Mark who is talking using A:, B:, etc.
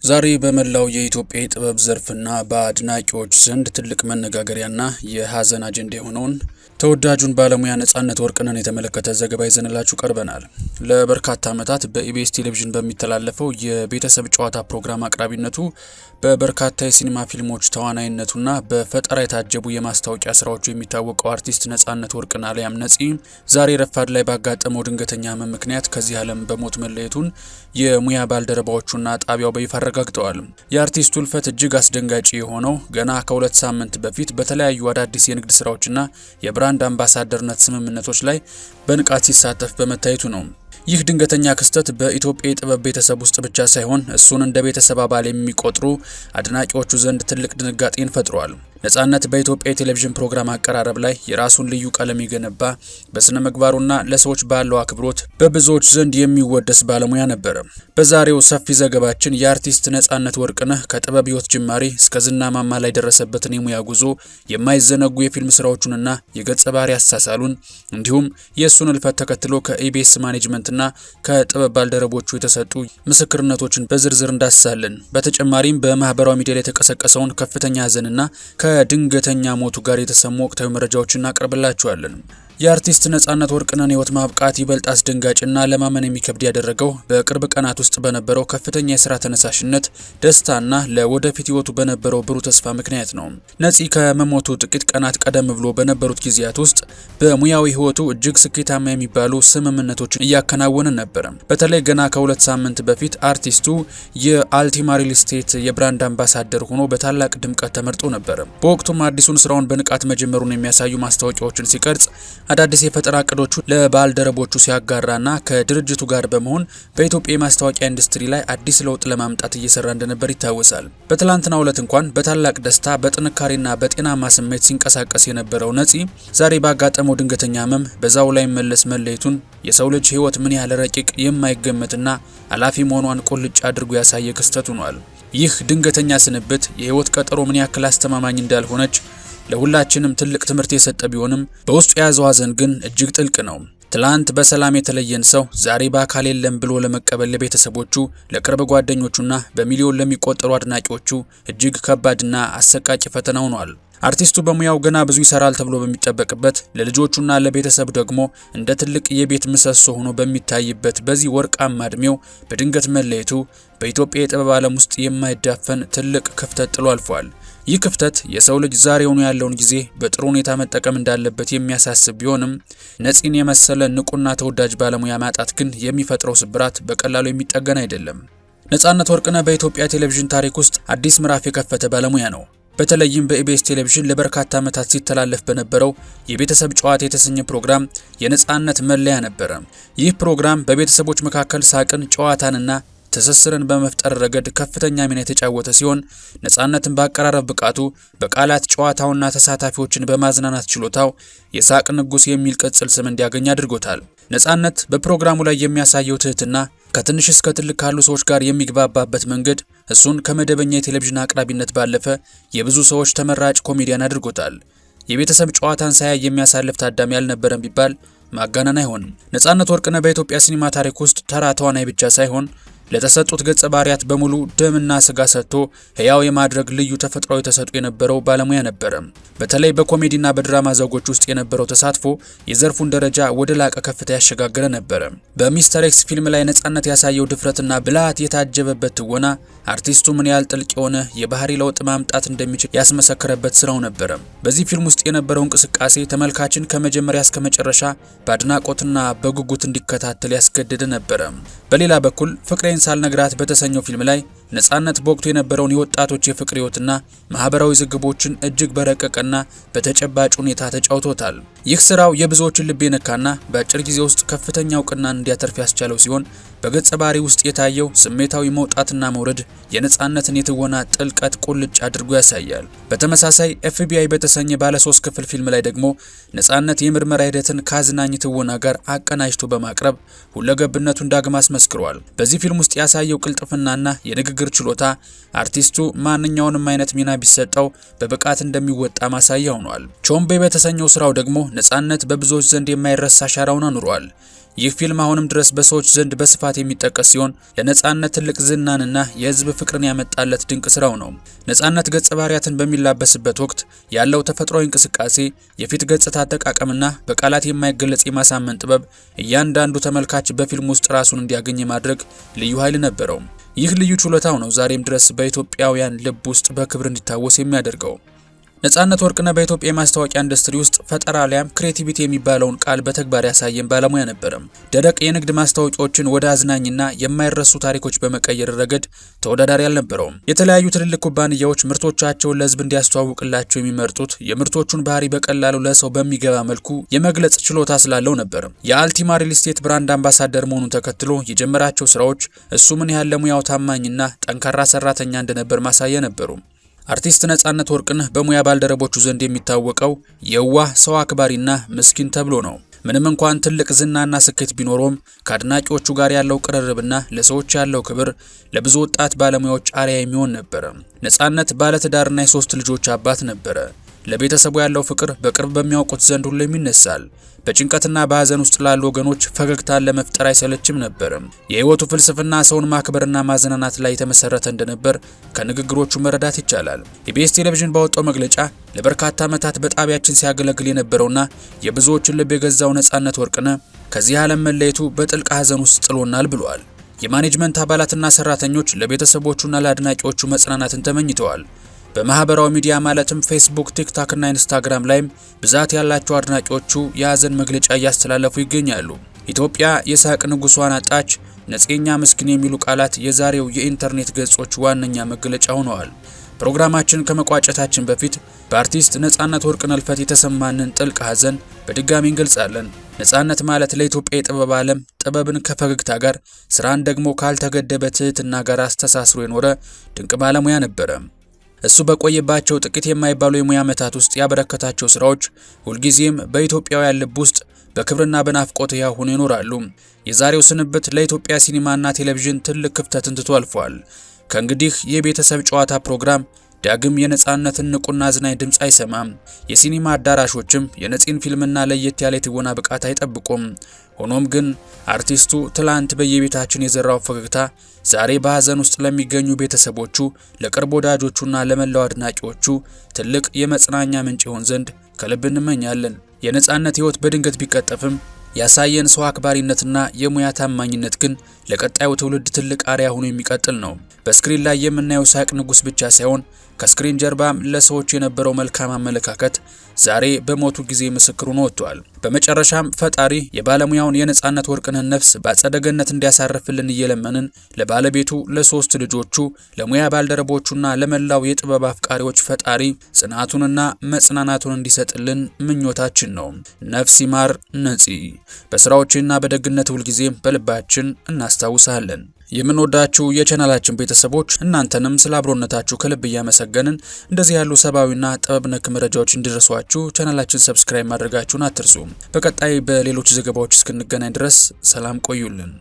A: ዛሬ በመላው የኢትዮጵያ የጥበብ ዘርፍና በአድናቂዎች ዘንድ ትልቅ መነጋገሪያና የሀዘን አጀንዳ የሆነውን ተወዳጁን ባለሙያ ነጻነት ወርቅነህን የተመለከተ ዘገባ ይዘንላችሁ ቀርበናል። ለበርካታ ዓመታት በኢቢኤስ ቴሌቪዥን በሚተላለፈው የቤተሰብ ጨዋታ ፕሮግራም አቅራቢነቱ በበርካታ የሲኒማ ፊልሞች ተዋናይነቱና በፈጠራ የታጀቡ የማስታወቂያ ስራዎቹ የሚታወቀው አርቲስት ነጻነት ወርቅነህ አሊያም ነፂ ዛሬ ረፋድ ላይ ባጋጠመው ድንገተኛ ሕመም ምክንያት ከዚህ ዓለም በሞት መለየቱን የሙያ ባልደረባዎቹና ጣቢያው በይፋ አረጋግጠዋል። የአርቲስቱ ሕልፈት እጅግ አስደንጋጭ የሆነው ገና ከ2 ሳምንት በፊት በተለያዩ አዳዲስ የንግድ ስራዎችና የብራንድ አምባሳደርነት ስምምነቶች ላይ በንቃት ሲሳተፍ በመታየቱ ነው። ይህ ድንገተኛ ክስተት በኢትዮጵያ የጥበብ ቤተሰብ ውስጥ ብቻ ሳይሆን እሱን እንደ ቤተሰብ አባል የሚቆጥሩ አድናቂዎቹ ዘንድ ትልቅ ድንጋጤን ፈጥሯል። ነጻነት በኢትዮጵያ የቴሌቪዥን ፕሮግራም አቀራረብ ላይ የራሱን ልዩ ቀለም የገነባ በስነ ምግባሩና ለሰዎች ባለው አክብሮት በብዙዎች ዘንድ የሚወደስ ባለሙያ ነበር። በዛሬው ሰፊ ዘገባችን የአርቲስት ነጻነት ወርቅነህ ከጥበብ ህይወት ጅማሬ እስከ ዝና ማማ ላይ ደረሰበትን የሙያ ጉዞ፣ የማይዘነጉ የፊልም ስራዎቹንና የገጸ ባህሪ አሳሳሉን እንዲሁም የእሱን ሕልፈት ተከትሎ ከኢቢኤስ ማኔጅመንትና ከጥበብ ባልደረቦቹ የተሰጡ ምስክርነቶችን በዝርዝር እንዳስሳለን። በተጨማሪም በማህበራዊ ሚዲያ ላይ የተቀሰቀሰውን ከፍተኛ ሀዘንና ከድንገተኛ ሞቱ ጋር የተሰሙ ወቅታዊ መረጃዎችን እናቀርብላችኋለን። የአርቲስት ነጻነት ወርቅነህን ህይወት ማብቃት ይበልጥ አስደንጋጭና ለማመን የሚከብድ ያደረገው በቅርብ ቀናት ውስጥ በነበረው ከፍተኛ የስራ ተነሳሽነት፣ ደስታና ለወደፊት ህይወቱ በነበረው ብሩህ ተስፋ ምክንያት ነው። ነፂ ከመሞቱ ጥቂት ቀናት ቀደም ብሎ በነበሩት ጊዜያት ውስጥ በሙያዊ ህይወቱ እጅግ ስኬታማ የሚባሉ ስምምነቶችን እያከናወነ ነበር። በተለይ ገና ከ2 ሳምንት በፊት አርቲስቱ የአልቲማ ሪል ስቴት የብራንድ አምባሳደር ሆኖ በታላቅ ድምቀት ተመርጦ ነበር። በወቅቱም አዲሱን ስራውን በንቃት መጀመሩን የሚያሳዩ ማስታወቂያዎችን ሲቀርጽ አዳዲስ የፈጠራ እቅዶቹ ለባልደረቦቹ ሲያጋራና ከድርጅቱ ጋር በመሆን በኢትዮጵያ የማስታወቂያ ኢንዱስትሪ ላይ አዲስ ለውጥ ለማምጣት እየሰራ እንደነበር ይታወሳል። በትላንትናው ዕለት እንኳን በታላቅ ደስታ በጥንካሬና በጤናማ ስሜት ሲንቀሳቀስ የነበረው ነፂ ዛሬ ባጋጠመው ድንገተኛ ህመም በዛው ላይ መለስ መለየቱን የሰው ልጅ ህይወት ምን ያህል ረቂቅ፣ የማይገመትና አላፊ መሆኗን ቁልጭ አድርጎ ያሳየ ክስተት ሆኗል። ይህ ድንገተኛ ስንብት የህይወት ቀጠሮ ምን ያክል አስተማማኝ እንዳልሆነች ለሁላችንም ትልቅ ትምህርት የሰጠ ቢሆንም በውስጡ የያዘው ሀዘን ግን እጅግ ጥልቅ ነው። ትላንት በሰላም የተለየን ሰው ዛሬ በአካል የለም ብሎ ለመቀበል ለቤተሰቦቹ፣ ለቅርብ ጓደኞቹና በሚሊዮን ለሚቆጠሩ አድናቂዎቹ እጅግ ከባድና አሰቃቂ ፈተና ሆኗል። አርቲስቱ በሙያው ገና ብዙ ይሰራል ተብሎ በሚጠበቅበት፣ ለልጆቹና ለቤተሰብ ደግሞ እንደ ትልቅ የቤት ምሰሶ ሆኖ በሚታይበት በዚህ ወርቃማ እድሜው በድንገት መለየቱ በኢትዮጵያ የጥበብ ዓለም ውስጥ የማይዳፈን ትልቅ ክፍተት ጥሎ አልፏል። ይህ ክፍተት የሰው ልጅ ዛሬውኑ ያለውን ጊዜ በጥሩ ሁኔታ መጠቀም እንዳለበት የሚያሳስብ ቢሆንም ነፂን የመሰለ ንቁና ተወዳጅ ባለሙያ ማጣት ግን የሚፈጥረው ስብራት በቀላሉ የሚጠገን አይደለም። ነጻነት ወርቅነህ በኢትዮጵያ ቴሌቪዥን ታሪክ ውስጥ አዲስ ምዕራፍ የከፈተ ባለሙያ ነው። በተለይም በኢቢኤስ ቴሌቪዥን ለበርካታ ዓመታት ሲተላለፍ በነበረው የቤተሰብ ጨዋታ የተሰኘ ፕሮግራም የነጻነት መለያ ነበረ። ይህ ፕሮግራም በቤተሰቦች መካከል ሳቅን፣ ጨዋታንና ትስስርን በመፍጠር ረገድ ከፍተኛ ሚና የተጫወተ ሲሆን ነጻነትን በአቀራረብ ብቃቱ፣ በቃላት ጨዋታውና ተሳታፊዎችን በማዝናናት ችሎታው የሳቅ ንጉስ የሚል ቅጽል ስም እንዲያገኝ አድርጎታል። ነጻነት በፕሮግራሙ ላይ የሚያሳየው ትህትና፣ ከትንሽ እስከ ትልቅ ካሉ ሰዎች ጋር የሚግባባበት መንገድ እሱን ከመደበኛ የቴሌቪዥን አቅራቢነት ባለፈ የብዙ ሰዎች ተመራጭ ኮሜዲያን አድርጎታል። የቤተሰብ ጨዋታን ሳያይ የሚያሳልፍ ታዳሚ ያልነበረም ቢባል ማጋነን አይሆንም። ነጻነት ወርቅነህ በኢትዮጵያ ሲኒማ ታሪክ ውስጥ ተራ ተዋናይ ብቻ ሳይሆን ለተሰጡት ገጸ ባህሪያት በሙሉ ደምና ስጋ ሰጥቶ ህያው የማድረግ ልዩ ተፈጥሯዊ ተሰጥኦ የነበረው ባለሙያ ነበረ። በተለይ በኮሜዲና በድራማ ዘውጎች ውስጥ የነበረው ተሳትፎ የዘርፉን ደረጃ ወደ ላቀ ከፍታ ያሸጋገረ ነበረ። በሚስተር ኤክስ ፊልም ላይ ነጻነት ያሳየው ድፍረትና ብልሃት የታጀበበት ትወና አርቲስቱ ምን ያህል ጥልቅ የሆነ የባህሪ ለውጥ ማምጣት እንደሚችል ያስመሰከረበት ስራው ነበረ። በዚህ ፊልም ውስጥ የነበረው እንቅስቃሴ ተመልካችን ከመጀመሪያ እስከ መጨረሻ በአድናቆትና በጉጉት እንዲከታተል ያስገደደ ነበረ። በሌላ በኩል ፍቅሬን ሳልነግራት በተሰኘው ፊልም ላይ ነጻነት በወቅቱ የነበረውን የወጣቶች የፍቅር ህይወትና ማህበራዊ ዝግቦችን እጅግ በረቀቀና በተጨባጭ ሁኔታ ተጫውቶታል። ይህ ስራው የብዙዎችን ልብ የነካና በአጭር ጊዜ ውስጥ ከፍተኛ እውቅናን እንዲያተርፍ ያስቻለው ሲሆን በገጸ ባህሪ ውስጥ የታየው ስሜታዊ መውጣትና መውረድ የነጻነትን የትወና ጥልቀት ቁልጭ አድርጎ ያሳያል። በተመሳሳይ FBI በተሰኘ ባለ 3 ክፍል ፊልም ላይ ደግሞ ነጻነት የምርመራ ሂደትን ከአዝናኝ ትወና ጋር አቀናጅቶ በማቅረብ ሁለገብነቱን ዳግም አስመስክሯል። በዚህ ፊልም ውስጥ ያሳየው ቅልጥፍናና የንግግር ችሎታ አርቲስቱ ማንኛውንም አይነት ሚና ቢሰጠው በብቃት እንደሚወጣ ማሳያ ሆኗል። ቾምቤ በተሰኘው ስራው ደግሞ ነጻነት በብዙዎች ዘንድ የማይረሳ አሻራውን አኑሯል። ይህ ፊልም አሁንም ድረስ በሰዎች ዘንድ በስፋት የሚጠቀስ ሲሆን ለነጻነት ትልቅ ዝናንና የህዝብ ፍቅርን ያመጣለት ድንቅ ስራው ነው። ነጻነት ገጸ ባህሪያትን በሚላበስበት ወቅት ያለው ተፈጥሯዊ እንቅስቃሴ፣ የፊት ገጽታ አጠቃቀምና በቃላት የማይገለጽ የማሳመን ጥበብ እያንዳንዱ ተመልካች በፊልም ውስጥ ራሱን እንዲያገኝ ማድረግ ልዩ ኃይል ነበረው። ይህ ልዩ ችሎታው ነው ዛሬም ድረስ በኢትዮጵያውያን ልብ ውስጥ በክብር እንዲታወስ የሚያደርገው። ነጻነት ወርቅነህ በኢትዮጵያ የማስታወቂያ ኢንዱስትሪ ውስጥ ፈጠራ ላይም ክሬቲቪቲ የሚባለውን ቃል በተግባር ያሳየን ባለሙያ ነበር። ደረቅ የንግድ ማስታወቂያዎችን ወደ አዝናኝና የማይረሱ ታሪኮች በመቀየር ረገድ ተወዳዳሪ አልነበረውም። የተለያዩ ትልልቅ ኩባንያዎች ምርቶቻቸውን ለህዝብ እንዲያስተዋውቅላቸው የሚመርጡት የምርቶቹን ባህሪ በቀላሉ ለሰው በሚገባ መልኩ የመግለጽ ችሎታ ስላለው ነበር። የአልቲማ ሪል ስቴት ብራንድ አምባሳደር መሆኑን ተከትሎ የጀመራቸው ስራዎች እሱ ምን ያህል ለሙያው ታማኝና ጠንካራ ሰራተኛ እንደነበር ማሳያ ነበሩ። አርቲስት ነጻነት ወርቅነህ በሙያ ባልደረቦቹ ዘንድ የሚታወቀው የዋህ ሰው አክባሪና ምስኪን ተብሎ ነው። ምንም እንኳን ትልቅ ዝናና ስኬት ቢኖረውም ከአድናቂዎቹ ጋር ያለው ቅርርብና ለሰዎች ያለው ክብር ለብዙ ወጣት ባለሙያዎች አርአያ የሚሆን ነበር። ነጻነት ባለትዳርና የ3 ልጆች አባት ነበረ። ለቤተሰቡ ያለው ፍቅር በቅርብ በሚያውቁት ዘንድ ሁሌም ይነሳል። በጭንቀትና በሐዘን ውስጥ ላሉ ወገኖች ፈገግታን ለመፍጠር አይሰለችም ነበር። የህይወቱ ፍልስፍና ሰውን ማክበርና ማዝናናት ላይ የተመሰረተ እንደነበር ከንግግሮቹ መረዳት ይቻላል። ኢቢኤስ ቴሌቪዥን ባወጣው መግለጫ ለበርካታ ዓመታት በጣቢያችን ሲያገለግል የነበረውና የብዙዎችን ልብ የገዛው ነጻነት ወርቅነህ ከዚህ ዓለም መለየቱ በጥልቅ ሐዘን ውስጥ ጥሎናል ብሏል። የማኔጅመንት አባላትና ሰራተኞች ለቤተሰቦቹና ለአድናቂዎቹ መጽናናትን ተመኝተዋል። በማህበራዊ ሚዲያ ማለትም ፌስቡክ፣ ቲክቶክ እና ኢንስታግራም ላይም ብዛት ያላቸው አድናቂዎቹ የሐዘን መግለጫ እያስተላለፉ ይገኛሉ። ኢትዮጵያ የሳቅ ንጉሷን አጣች፣ ነጽኛ ምስኪን የሚሉ ቃላት የዛሬው የኢንተርኔት ገጾች ዋነኛ መገለጫ ሆነዋል። ፕሮግራማችን ከመቋጨታችን በፊት በአርቲስት ነጻነት ወርቅነህ ሕልፈት የተሰማንን ጥልቅ ሐዘን በድጋሚ እንገልጻለን። ነጻነት ማለት ለኢትዮጵያ የጥበብ ዓለም ጥበብን ከፈገግታ ጋር፣ ስራን ደግሞ ካልተገደበ ትህትና ጋር አስተሳስሮ የኖረ ድንቅ ባለሙያ ነበረ። እሱ በቆየባቸው ጥቂት የማይባሉ የሙያ ዓመታት ውስጥ ያበረከታቸው ስራዎች ሁልጊዜም በኢትዮጵያውያን ልብ ውስጥ በክብርና በናፍቆት ሕያው ሆነው ይኖራሉ። የዛሬው ስንብት ለኢትዮጵያ ሲኒማና ቴሌቪዥን ትልቅ ክፍተትን ትቶ አልፏል። ከእንግዲህ የቤተሰብ ጨዋታ ፕሮግራም ዳግም የነጻነትን ንቁና አዝናኝ ድምጽ አይሰማም። የሲኒማ አዳራሾችም የነፂን ፊልምና ለየት ያለ የትወና ብቃት አይጠብቁም። ሆኖም ግን አርቲስቱ ትላንት በየቤታችን የዘራው ፈገግታ ዛሬ በሐዘን ውስጥ ለሚገኙ ቤተሰቦቹ፣ ለቅርብ ወዳጆቹና ለመላው አድናቂዎቹ ትልቅ የመጽናኛ ምንጭ ይሆን ዘንድ ከልብ እንመኛለን። የነጻነት ሕይወት በድንገት ቢቀጠፍም ያሳየን ሰው አክባሪነትና የሙያ ታማኝነት ግን ለቀጣዩ ትውልድ ትልቅ አርአያ ሆኖ የሚቀጥል ነው። በስክሪን ላይ የምናየው ሳቅ ንጉስ ብቻ ሳይሆን ከስክሪን ጀርባም ለሰዎች የነበረው መልካም አመለካከት ዛሬ በሞቱ ጊዜ ምስክር ሆኖ ወጥቷል። በመጨረሻም ፈጣሪ የባለሙያውን የነጻነት ወርቅነህ ነፍስ በአጸደ ገነት እንዲያሳርፍልን እየለመንን ለባለቤቱ፣ ለ3 ልጆቹ፣ ለሙያ ባልደረቦቹና ለመላው የጥበብ አፍቃሪዎች ፈጣሪ ጽናቱንና መጽናናቱን እንዲሰጥልን ምኞታችን ነው። ነፍስ ይማር ነፂ። በስራዎችና በደግነት ሁልጊዜም በልባችን እናስታውሳለን። የምንወዳችሁ የቻናላችን ቤተሰቦች እናንተንም ስለ አብሮነታችሁ ከልብ እያመሰገንን እንደዚህ ያሉ ሰብአዊና ጥበብ ነክ መረጃዎች እንዲደርሷችሁ ቻናላችን ሰብስክራይብ ማድረጋችሁን አትርሱ። በቀጣይ በሌሎች ዘገባዎች እስክንገናኝ ድረስ ሰላም ቆዩልን።